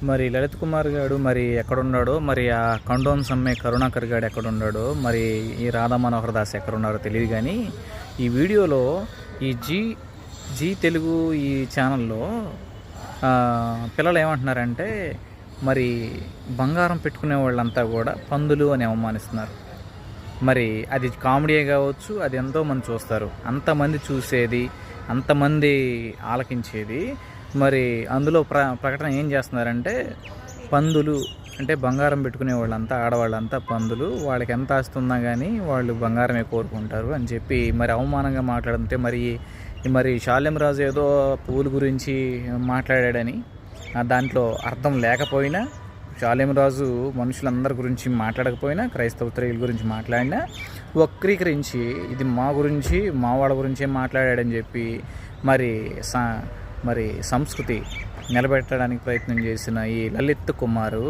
మరి లలిత్ కుమార్ గారు మరి ఎక్కడున్నాడో, మరి ఆ కండోమ్స్ అమ్మే కరుణాకర్ గారు ఎక్కడున్నాడో, మరి ఈ రాధా మనోహర్ దాస్ ఎక్కడున్నారో తెలియదు. కానీ ఈ వీడియోలో ఈ జీ తెలుగు ఈ ఛానల్లో పిల్లలు ఏమంటున్నారంటే, మరి బంగారం పెట్టుకునే వాళ్ళంతా కూడా పందులు అని అవమానిస్తున్నారు. మరి అది కామెడీయే కావచ్చు, అది ఎంతోమంది చూస్తారు, అంతమంది చూసేది, అంతమంది ఆలకించేది. మరి అందులో ప్రకటన ఏం చేస్తున్నారంటే, పందులు అంటే బంగారం పెట్టుకునే వాళ్ళంతా ఆడవాళ్ళంతా పందులు, వాళ్ళకి ఎంత ఆస్తున్నా కానీ వాళ్ళు బంగారమే కోరుకుంటారు అని చెప్పి మరి అవమానంగా మాట్లాడుతుంటే, మరి షాలెం రాజు ఏదో పువ్వుల గురించి మాట్లాడాడని, దాంట్లో అర్థం లేకపోయినా, షాలెం రాజు మనుషులందరి గురించి మాట్లాడకపోయినా, క్రైస్తవ స్త్రీల గురించి మాట్లాడినా వక్రీకరించి ఇది మా గురించి, మా వాళ్ళ గురించే మాట్లాడాడని చెప్పి మరి సంస్కృతి నిలబెట్టడానికి ప్రయత్నం చేసిన ఈ లలిత్ కుమారు,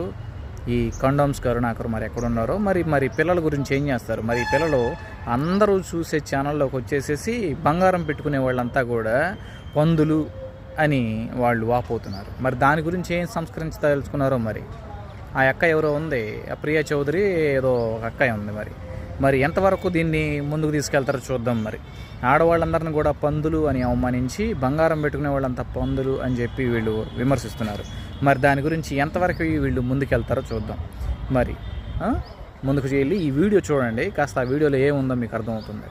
ఈ కండోమ్స్ కరుణాకర్ మరి ఎక్కడున్నారో, మరి పిల్లల గురించి ఏం చేస్తారు? మరి పిల్లలు అందరూ చూసే ఛానల్లోకి వచ్చేసేసి బంగారం పెట్టుకునే వాళ్ళంతా కూడా పందులు అని వాళ్ళు వాపోతున్నారు. మరి దాని గురించి ఏం సంస్కరించదలుచుకున్నారో మరి. ఆ అక్క ఎవరో ఉంది, ఆ ప్రియా చౌదరి ఏదో ఒక అక్కయ్య ఉంది. మరి ఎంతవరకు దీన్ని ముందుకు తీసుకెళ్తారో చూద్దాం. మరి ఆడవాళ్ళందరిని కూడా పందులు అని అవమానించి బంగారం పెట్టుకునే వాళ్ళంతా పందులు అని చెప్పి వీళ్ళు విమర్శిస్తున్నారు. మరి దాని గురించి ఎంతవరకు వీళ్ళు ముందుకెళ్తారో చూద్దాం. మరి ముందుకు వెళ్ళి ఈ వీడియో చూడండి, కాస్త ఆ వీడియోలో ఏముందో మీకు అర్థమవుతుంది.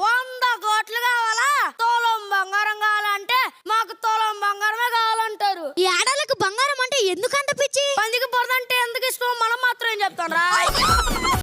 100 కోట్లు కావాలా? తోలం బంగారం కావాలంటే మాకు తోలం బంగారమే కావాలంటారు. ఈ ఆడలకు బంగారం అంటే ఎందుకంత పిచ్చి? పందికి పొరదంటే ఎందుకు ఇష్టం మనం మాత్రం ఏం చెప్తాం రా.